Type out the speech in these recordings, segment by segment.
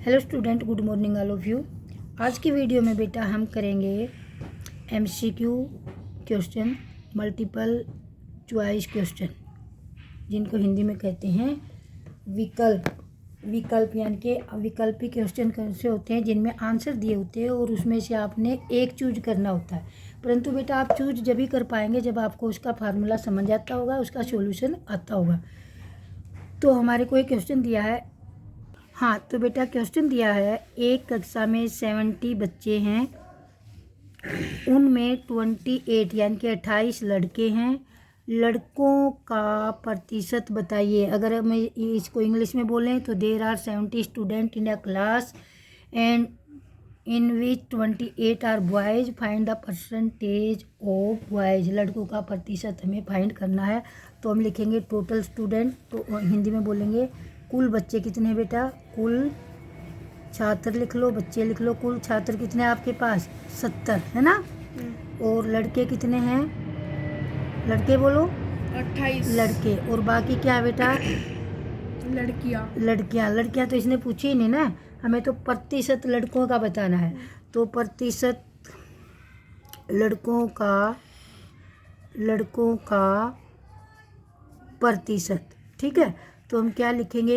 Hello student, good morning all of you. आज की video में बेटा हम करेंगे MCQ question, multiple choice question, जिनको हिंदी में कहते हैं विकल्प यानी कि विकल्पी क्वेश्चन कैसे होते हैं जिनमें आंसर दिए होते हैं और उसमें से आपने एक चूज करना होता है। परंतु बेटा आप चूज जब ही कर पाएंगे जब आपको उसका फार्मूला समझ आता होगा, उसका सॉल्यूशन आता होगा। तो हमारे को एक क्वेश्चन दिया है। हाँ, तो बेटा क्वेश्चन दिया है, एक कक्षा में 70 बच्चे हैं, उनमें 28 यानी कि 28 लड़के हैं। लड़कों का प्रतिशत बताइए। अगर हम इसको इंग्लिश में बोलें तो there are 70 student in a class and in which 28 are boys, find the percentage of boys. लड़कों का प्रतिशत हमें फाइंड करना है। तो हम लिखेंगे टोटल स्टूडेंट, तो हिंदी में बोलेंगे कुल बच्चे कितने हैं बेटा, कुल छात्र लिख लो, बच्चे लिख लो। कुल छात्र कितने हैं आपके पास, 70 है ना। और लड़के कितने हैं, लड़के बोलो 28 लड़के। और बाकी क्या है बेटा, लड़कियां तो इसने पूछी ही नहीं ना, हमें तो प्रतिशत लड़कों का बताना है। तो प्रतिशत लड़कों का प्रतिशत, ठीक है। तो हम क्या लिखेंगे,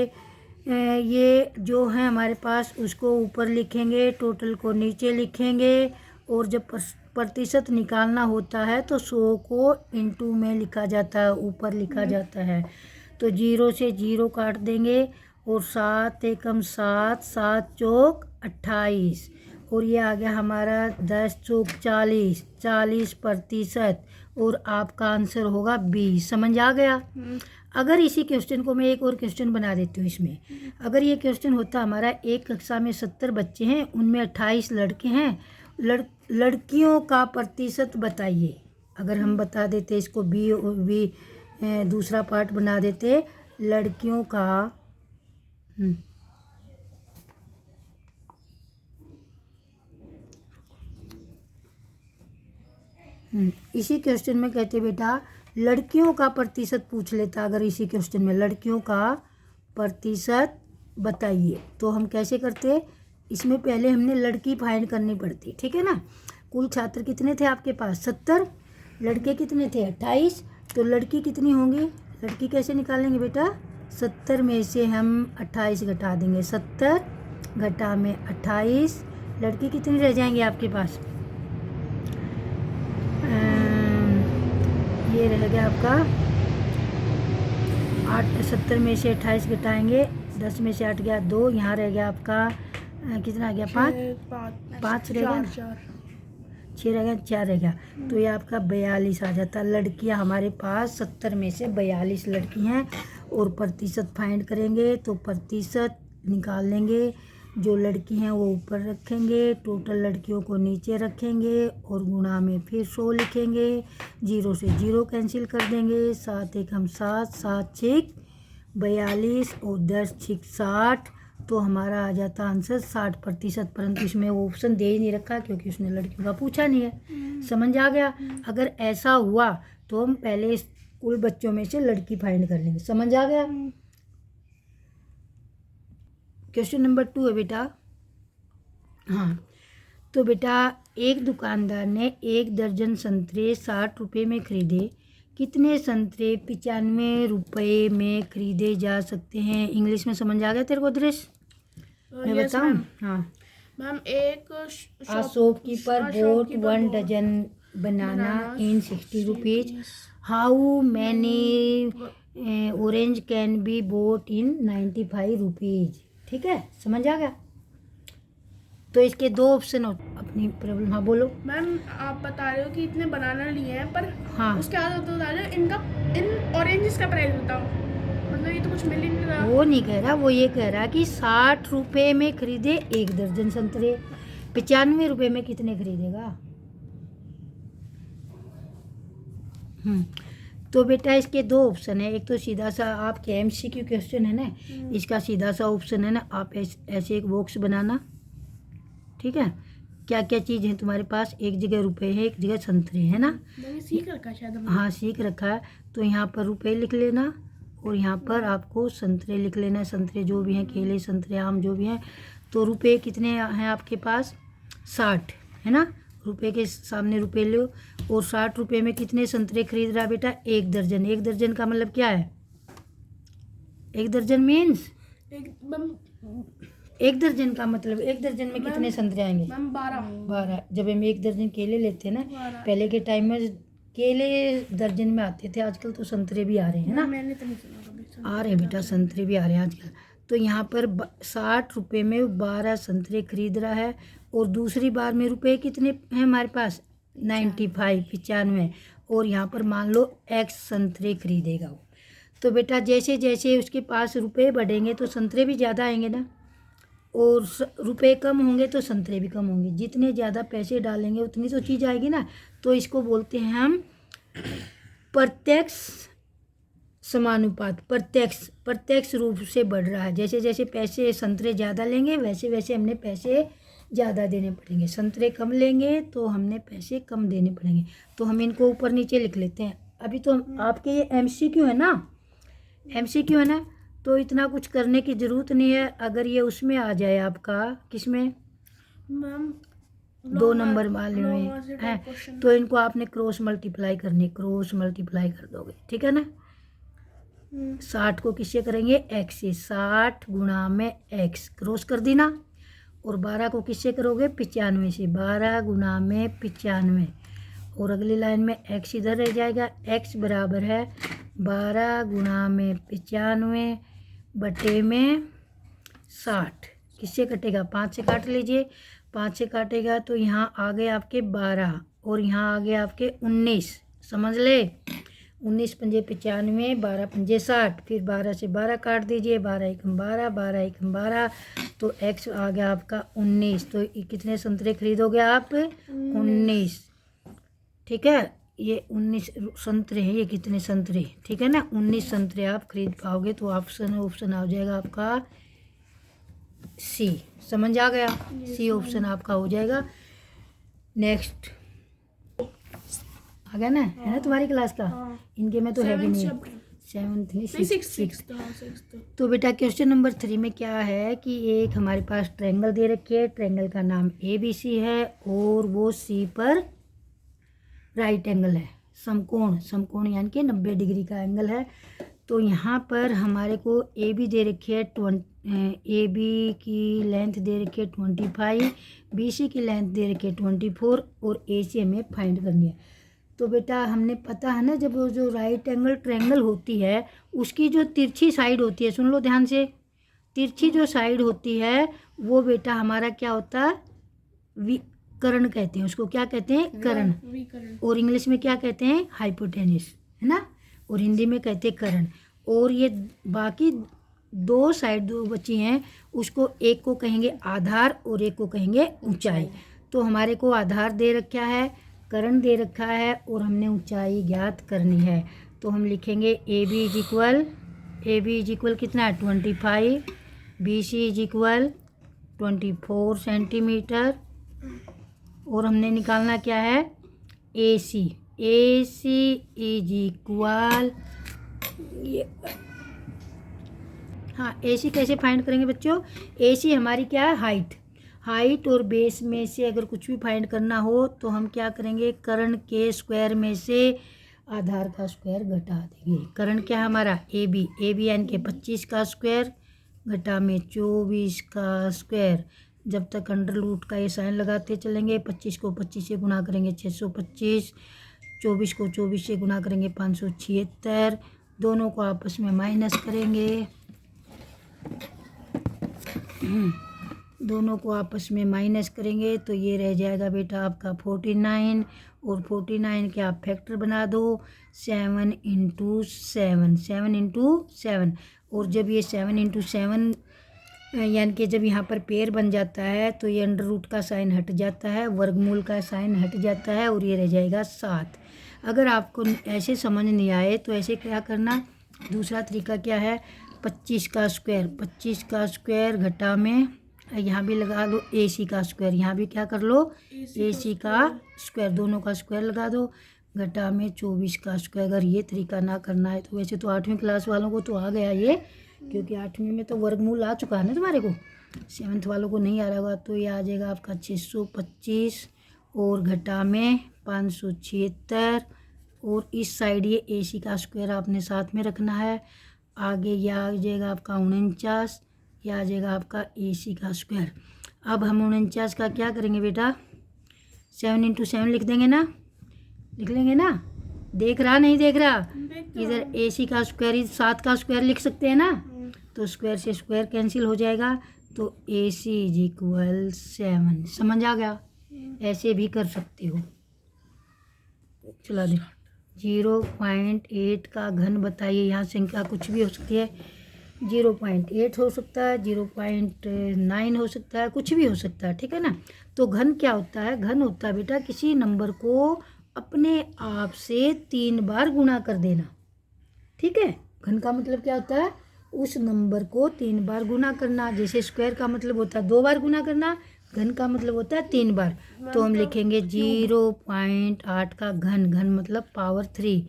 ये जो है हमारे पास उसको ऊपर लिखेंगे, टोटल को नीचे लिखेंगे। और जब प्रतिशत निकालना होता है तो 100 को इंटू में लिखा जाता है, ऊपर लिखा जाता है। तो 0 से 0 काट देंगे और 7 एकम 7, 7 चौक 28, और ये आ गया हमारा 10 चौक 40, 40%। और आपका आंसर होगा 20। समझ आ गया। अगर इसी क्वेश्चन को मैं एक और क्वेश्चन बना देती हूँ इसमें, अगर ये क्वेश्चन होता हमारा, एक कक्षा में 70 बच्चे हैं, उनमें 28 लड़के हैं, लड़कियों का प्रतिशत बताइए। अगर हम बता देते इसको बी दूसरा पार्ट बना देते, लड़कियों का इसी क्वेश्चन में कहते बेटा लड़कियों का प्रतिशत पूछ लेता। अगर इसी क्वेश्चन में लड़कियों का प्रतिशत बताइए तो हम कैसे करते, इसमें पहले हमने लड़की फाइंड करनी पड़ती, ठीक है ना। कुल छात्र कितने थे आपके पास, 70, लड़के कितने थे 28, तो लड़की कितनी होंगी, लड़की कैसे निकालेंगे बेटा, 70 में से हम 28 घटा देंगे, 70 घटा में 28, लड़की कितनी रह जाएंगे आपके पास, ये रह गया आपका 8। 70 में से 28 घटाएंगे, 10 में से 8 गया 2, यहाँ रह गया आपका कितना आ गया, 5 रह गया, 6 रह गया, 4 रह गया। तो ये आपका 42 आ जाता। लड़कियां हमारे पास 70 में से 42 लड़की हैं। और प्रतिशत फाइंड करेंगे तो प्रतिशत निकाल लेंगे, जो लड़की हैं वो ऊपर रखेंगे, टोटल लड़कियों को नीचे रखेंगे और गुणा में फिर 100 लिखेंगे, 0 से 0 कैंसिल कर देंगे, 7 एकम 7, 7 6 42 और 10 6 60। तो हमारा आ जाता आंसर 60%। परंतु इसमें वो ऑप्शन दे ही नहीं रखा क्योंकि उसने लड़कियों का पूछा नहीं है। समझ आ गया। अगर ऐसा हुआ तो हम पहले कुल बच्चों में से लड़की फाइंड कर लेंगे। समझ आ गया। क्वेश्चन नंबर 2 है बेटा। हाँ, तो बेटा एक दुकानदार ने 1 दर्जन संतरे 60 रुपये में खरीदे, कितने संतरे 95 रुपये में खरीदे जा सकते हैं। इंग्लिश में समझ आ गया तेरे को दृश्य, मैं बताऊँ। हाँ मैम, एक shopkeeper bought 1 dozen banana in 60 rupees, how many orange can be bought in 95 rupees. ठीक है, समझ आ गया। तो इसके 2 ऑप्शन अपनी प्रॉब्लम। हाँ बोलो मैम, आप बता रहे हो कि इतने बनाना लिए हैं, पर हाँ उसके बाद तो बता रहे हो इन ऑरेंजेस का प्राइस बताओ। मतलब ये तो कुछ मिल ही नहीं रहा। वो नहीं कह रहा, वो ये कह रहा कि 60 रुपये में खरीदे 1 दर्जन संतरे, 95 रुपये में कितने खरीदेगा। तो बेटा इसके 2 ऑप्शन है। एक तो सीधा सा आपके एमसीक्यू क्वेश्चन है ना, इसका सीधा सा ऑप्शन है ना, आप ऐसे एक बॉक्स बनाना, ठीक है। क्या क्या चीज़ है तुम्हारे पास, एक जगह रुपए है, एक जगह संतरे है ना। सीख रखा है शायद। हाँ सीख रखा है। तो यहाँ पर रुपए लिख लेना और यहाँ पर आपको संतरे लिख लेना है। संतरे जो भी हैं, केले संतरे आम जो भी हैं, तो रुपए कितने हैं आपके पास? 60 है ना। रुपए के सामने रुपए लो और 60 रुपये में कितने संतरे खरीद रहा है बेटा? 1 दर्जन। 1 दर्जन का मतलब क्या है? 1 दर्जन मीन्स एक दर्जन का मतलब 1 दर्जन में कितने संतरे आएंगे? 12। जब हम 1 दर्जन केले लेते हैं ना, पहले के टाइम में केले दर्जन में आते थे, आजकल तो संतरे भी आ रहे हैं ना। मैंने तो नहीं सुना कभी। आ रहे हैं बेटा, संतरे भी आ रहे हैं आजकल। तो यहाँ पर 60 रुपये में 12 संतरे खरीद रहा है। और दूसरी बार में रुपए कितने हैं हमारे पास? 95 और यहाँ पर मान लो x संतरे खरीदेगा वो। तो बेटा जैसे जैसे उसके पास रुपए बढ़ेंगे तो संतरे भी ज़्यादा आएंगे ना, और रुपए कम होंगे तो संतरे भी कम होंगे। जितने ज़्यादा पैसे डालेंगे उतनी तो चीज़ आएगी ना। तो इसको बोलते हैं हम प्रत्यक्ष समानुपात। प्रत्यक्ष रूप से बढ़ रहा है। जैसे जैसे पैसे संतरे ज़्यादा लेंगे वैसे वैसे हमने पैसे ज़्यादा देने पड़ेंगे। संतरे कम लेंगे तो हमने पैसे कम देने पड़ेंगे। तो हम इनको ऊपर नीचे लिख लेते हैं। अभी तो आपके ये MCQ है ना, MCQ है ना, तो इतना कुछ करने की ज़रूरत नहीं है। अगर ये उसमें आ जाए आपका, किसमें? मैम 2 नंबर वाले में है, तो इनको आपने क्रॉस मल्टीप्लाई करनी, क्रॉस मल्टीप्लाई कर दोगे, ठीक है ना। 60 को किससे करेंगे? x से। 60 गुणा में x क्रॉस कर दी ना। और 12 को किससे करोगे? 95 से। 12 गुणा में 95। और अगली लाइन में x इधर रह जाएगा। x बराबर है 12 गुणा में 95 बटे में 60। किससे कटेगा? 5 से काट लीजिए। 5 से काटेगा तो यहाँ आ गए आपके 12 और यहाँ आ गए आपके 19। समझ ले, 19 पंजे 95, 12 पंजे 60। फिर 12 से 12 काट दीजिए। 12 एकम 12, 12 एकम 12, तो x आ गया आपका 19। तो कितने संतरे खरीदोगे आप? 19। ठीक है, ये 19 संतरे हैं। ये कितने संतरे? ठीक है ना, 19 संतरे आप खरीद पाओगे। तो ऑप्शन आ जाएगा आपका C। समझ आ गया? C ऑप्शन आपका हो जाएगा। नेक्स्ट आ गया ना, है ना तुम्हारी क्लास का? इनके में तो है भी नहीं, 7th नहीं 6th। तो बेटा क्वेश्चन नंबर 3 में क्या है कि एक हमारे पास ट्रायंगल दे रखी है। ट्रायंगल का नाम ABC है और वो C पर राइट एंगल है। समकोण यानी कि 90 डिग्री का एंगल है। तो यहाँ पर हमारे को AB दे रखी है, AB की लेंथ दे रखी है 25, BC की लेंथ दे रखी है 24 और AC हमें फाइंड करनी है। तो बेटा हमने पता है ना, जब वो जो राइट एंगल ट्रायंगल होती है उसकी जो तिरछी साइड होती है, सुन लो ध्यान से, तिरछी जो साइड होती है वो बेटा हमारा क्या होता है? कर्ण कहते हैं उसको। क्या कहते हैं? कर्ण। और इंग्लिश में क्या कहते हैं? हाइपोटेनस, है ना, और हिंदी में कहते हैं कर्ण। और ये बाकी 2 साइड जो बची हैं उसको एक को कहेंगे आधार और एक को कहेंगे ऊंचाई। तो हमारे को आधार दे रखा है, कर्ण दे रखा है और हमने ऊंचाई ज्ञात करनी है। तो हम लिखेंगे AB इज इक्वल कितना है? 25, BC इज इक्वल 24 सेंटीमीटर और हमने निकालना क्या है? AC इज इक्वल, हाँ AC कैसे फाइंड करेंगे बच्चों? AC हमारी क्या है? हाइट और बेस में से अगर कुछ भी फाइंड करना हो तो हम क्या करेंगे? कर्ण के स्क्वायर में से आधार का स्क्वायर घटा देंगे। कर्ण क्या है हमारा? AB यानी कि 25 का स्क्वायर घटा में 24 का स्क्वायर। जब तक अंडर रूट का ये साइन लगाते चलेंगे। 25 को 25 से गुणा करेंगे 625, 24 को 24 से गुणा करेंगे 576, दोनों को आपस में माइनस करेंगे। दोनों को आपस में माइनस करेंगे तो ये रह जाएगा बेटा आपका 49। और 49 के आप फैक्टर बना दो 7 इंटू 7। और जब ये 7 इंटू 7 यानी कि जब यहाँ पर पेयर बन जाता है तो ये अंडर रूट का साइन हट जाता है, वर्गमूल का साइन हट जाता है और ये रह जाएगा 7। अगर आपको ऐसे समझ नहीं आए तो ऐसे क्या करना, दूसरा तरीका क्या है? 25 का स्क्वायर घटा में यहाँ भी लगा लो AC का स्क्वायर, यहाँ भी क्या कर लो? AC का स्क्वायर, दोनों का स्क्वायर लगा दो घटा में 24 का स्क्वायर। अगर ये तरीका ना करना है तो वैसे तो 8वीं क्लास वालों को तो आ गया ये, क्योंकि 8वीं में तो वर्गमूल आ चुका है ना तुम्हारे को। 7th वालों को नहीं आ रहा होगा तो ये आ जाएगा आपका 625 और घटा में 576 और इस साइड ये AC का स्क्वायर आपने साथ में रखना है। आगे ये आ जाएगा आपका 49, ये आ जाएगा आपका AC का स्क्वायर। अब हम 49 का क्या करेंगे बेटा, 7 × 7 लिख देंगे ना, लिख लेंगे ना। देख रहा नहीं देख रहा, इधर AC का स्क्वायर 7 का स्क्वायर लिख सकते हैं ना, तो स्क्वायर से स्क्वायर कैंसिल हो जाएगा तो AC = 7। समझ आ गया? ऐसे भी कर सकते हो। चला दे। 0.8 का घन बताइए। यहाँ संख्या कुछ भी हो सकती है, 0.8 हो सकता है, 0.9 हो सकता है, कुछ भी हो सकता है, ठीक है ना। तो घन क्या होता है? घन होता है बेटा किसी नंबर को अपने आप से 3 बार गुणा कर देना, ठीक है। घन का मतलब क्या होता है? उस नंबर को 3 बार गुना करना। जैसे स्क्वायर का मतलब होता है 2 बार गुना करना, घन का मतलब होता है 3 बार। तो हम लिखेंगे 0.8 का घन, घन मतलब पावर 3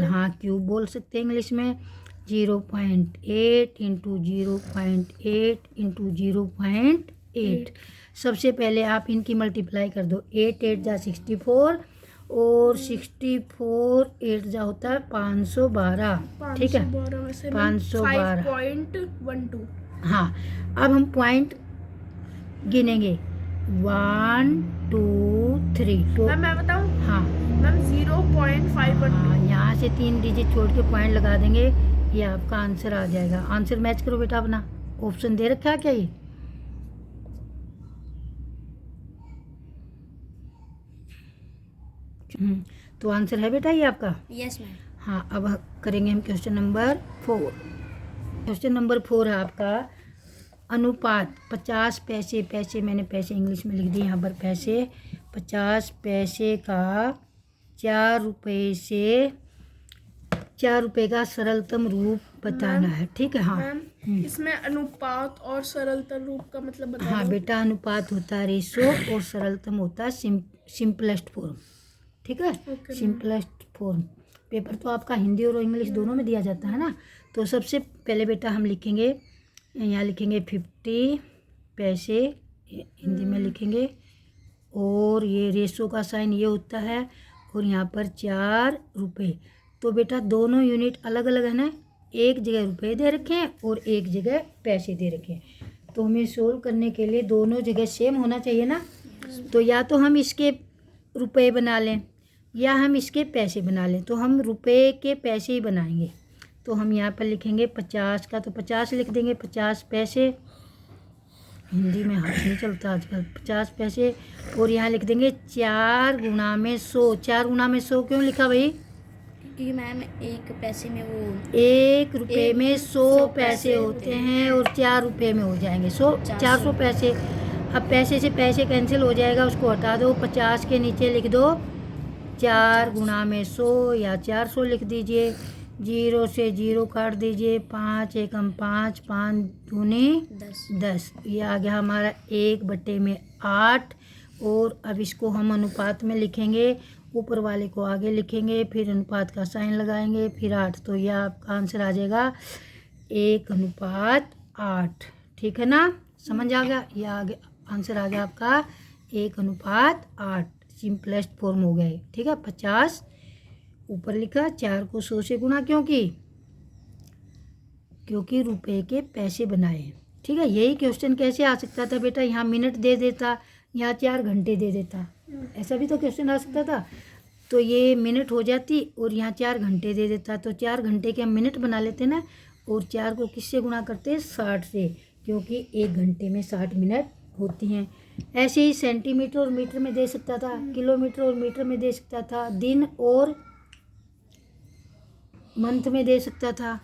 = हाँ क्यूब बोल सकते हैं इंग्लिश में। 0.8 × 0.8 × 0.8। सबसे पहले आप इनकी मल्टीप्लाई कर दो। 8 8 जा 64 और 64 8 जा होता है 512, ठीक है। 512 5.12। हाँ, अब हम पॉइंट गिनेंगे 1 2 3। तो मैम मैं बताऊँ? हाँ मैम 0.512। हाँ, यहाँ से 3 डिजिट छोड़ के पॉइंट लगा देंगे, ये आपका आंसर आ जाएगा। आंसर मैच करो बेटा अपना। ऑप्शन दे रखा है क्या ये? तो आंसर है बेटा ये आपका? Yes ma'am. हाँ, अब करेंगे हम क्वेश्चन नंबर 4। क्वेश्चन नंबर 4 है आपका अनुपात 50 पैसे। पैसे मैंने पैसे इंग्लिश में लिख दिए यहाँ पर पैसे। 50 पैसे का 4 रुपये से 4 रुपये का सरलतम रूप बताना है, ठीक है। हाँ मैम इसमें अनुपात और सरलतम रूप का मतलब बता हाँ दो। बेटा, अनुपात होता है रेशो और सरलतम होता है सिंपलेस्ट फॉर्म, ठीक है। Simplest form. पेपर तो आपका हिंदी और इंग्लिश दोनों में दिया जाता है ना। तो सबसे पहले बेटा हम लिखेंगे, यहाँ लिखेंगे 50 पैसे हिंदी में लिखेंगे, और ये रेशो का साइन ये होता है, और यहाँ पर 4 रुपये। तो बेटा दोनों यूनिट अलग अलग है ना, एक जगह रुपये दे रखे हैं और एक जगह पैसे दे रखे हैं। तो हमें सोल्व करने के लिए दोनों जगह सेम होना चाहिए ना। तो या तो हम इसके रुपये बना लें या हम इसके पैसे बना लें। तो हम रुपये के पैसे ही बनाएंगे। तो हम यहाँ पर लिखेंगे 50 का, तो 50 लिख देंगे, 50 पैसे। हिंदी में हाथ नहीं चलता आजकल। 50 पैसे, और यहाँ लिख देंगे 4 गुणा में 100। 4 गुणा में 100 क्यों लिखा भाई? क्योंकि मैम 1 पैसे में वो 1 रुपये में 100 पैसे होते हैं और 4 रुपये में हो जाएंगे 400 पैसे। अब पैसे से पैसे कैंसिल हो जाएगा, उसको हटा दो। 50 के नीचे लिख दो 4 गुणा में 100 या 400 लिख दीजिए। 0 से 0 काट दीजिए। 5 एकम 5, 5 दूनी 10। ये आ गया हमारा 1/8। और अब इसको हम अनुपात में लिखेंगे, ऊपर वाले को आगे लिखेंगे, फिर अनुपात का साइन लगाएंगे, फिर 8। तो यह आपका आंसर आ जाएगा 1:8, ठीक है ना। समझ आ गया? यह आगे आंसर आ गया आपका 1:8। सिंपलेस्ट फॉर्म हो गए, ठीक है। 50 ऊपर लिखा, 4 को 100 से गुणा क्योंकि रुपए के पैसे बनाए, ठीक है। यही क्वेश्चन कैसे आ सकता था बेटा? यहाँ मिनट दे देता, यहाँ 4 घंटे दे देता, ऐसा भी तो क्वेश्चन आ सकता था। तो ये मिनट हो जाती और यहाँ 4 घंटे दे देता, तो 4 घंटे के हम मिनट बना लेते ना, और 4 को किससे गुणा करते हैं? 60 से, क्योंकि 1 घंटे में 60 मिनट होती हैं। ऐसे ही सेंटीमीटर और मीटर में दे सकता था, किलोमीटर और मीटर में दे सकता था, दिन और मंथ में दे सकता था।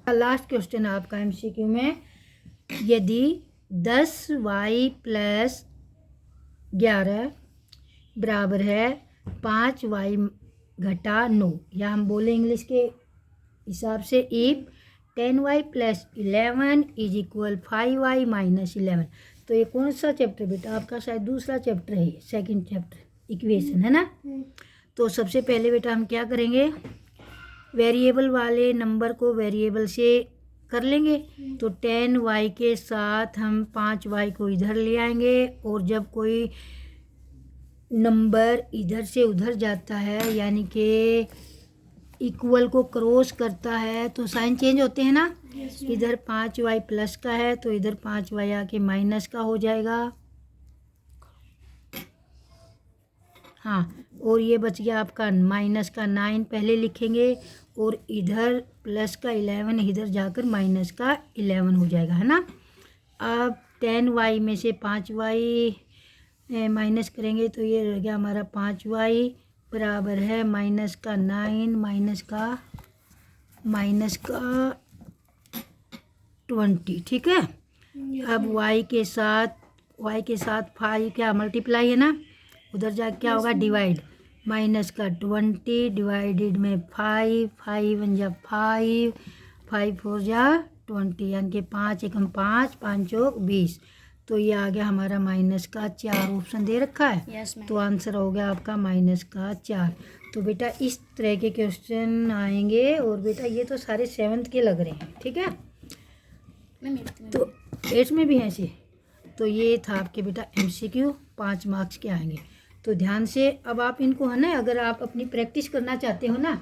लास्ट क्वेश्चन आपका MCQ में, यदि 10y + 11 बराबर है 5y - 9, या हम बोले इंग्लिश के हिसाब से इफ 10y + 11 = 5y - 11। तो ये कौन सा चैप्टर बेटा आपका? शायद दूसरा चैप्टर है, सेकंड चैप्टर, इक्वेशन है ना। तो सबसे पहले बेटा हम क्या करेंगे, वेरिएबल वाले नंबर को वेरिएबल से कर लेंगे। तो 10y के साथ हम 5y को इधर ले आएंगे और जब कोई नंबर इधर से उधर जाता है यानी कि इक्वल को क्रॉस करता है तो साइन चेंज होते हैं ना। इधर 5y प्लस का है तो इधर 5y आके माइनस का हो जाएगा। हाँ, और ये बच गया आपका माइनस का 9 पहले लिखेंगे और इधर प्लस का 11 इधर जाकर माइनस का 11 हो जाएगा, है ना। अब 10y में से 5y माइनस करेंगे तो ये रह गया हमारा 5y बराबर है माइनस का 9 माइनस का 20, ठीक है। अब y के साथ 5 क्या मल्टीप्लाई है ना, उधर जाके क्या होगा डिवाइड, माइनस का 20 डिवाइडेड में 5 1 जा 5 4 जा 20 यानी कि 5 एकम 5 5 चौक 20। तो ये आ गया हमारा माइनस का 4, ऑप्शन दे रखा है। तो आंसर हो गया आपका माइनस का 4। तो बेटा इस तरह के क्वेश्चन आएंगे और बेटा ये तो सारे 7th के लग रहे हैं, ठीक है। तो 8th में भी हैं ऐसे। तो ये था आपके बेटा MCQ 5 मार्क्स के आएंगे। तो ध्यान से अब आप इनको, है ना, अगर आप अपनी प्रैक्टिस करना चाहते हो ना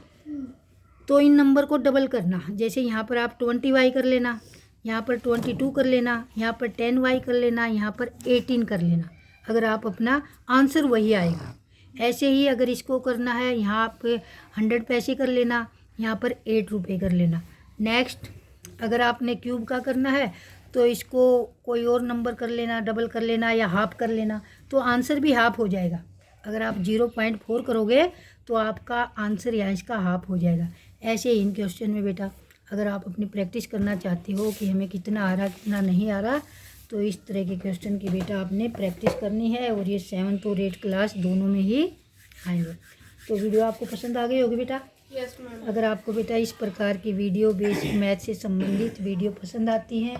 तो इन नंबर को डबल करना। जैसे यहाँ पर आप 20y कर लेना, यहाँ पर 22 कर लेना, यहाँ पर 10y कर लेना, यहाँ पर 18 कर लेना। अगर आप अपना आंसर वही आएगा। ऐसे ही अगर इसको करना है, यहाँ आप 100 पैसे कर लेना, यहाँ पर 8 रुपये कर लेना। नेक्स्ट अगर आपने क्यूब का करना है तो इसको कोई और नंबर कर लेना, डबल कर लेना या हाफ कर लेना, तो आंसर भी हाफ हो जाएगा। अगर आप 0.4 करोगे तो आपका आंसर या इसका हाफ हो जाएगा। ऐसे ही इन क्वेश्चन में बेटा अगर आप अपनी प्रैक्टिस करना चाहते हो कि हमें कितना आ रहा कितना नहीं आ रहा, तो इस तरह के क्वेश्चन की बेटा आपने प्रैक्टिस करनी है और ये 7th और 8th क्लास दोनों में ही आएंगे। तो वीडियो आपको पसंद आ गई होगी बेटा। Yes ma'am. अगर आपको बेटा इस प्रकार की वीडियो बेसिक मैथ से संबंधित वीडियो पसंद आती हैं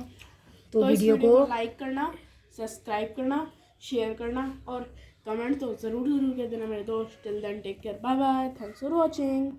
तो वीडियो को लाइक करना, सब्सक्राइब करना, शेयर करना और कमेंट तो ज़रूर कर देना मेरे दोस्त। Till then take care, bye bye, thanks for watching.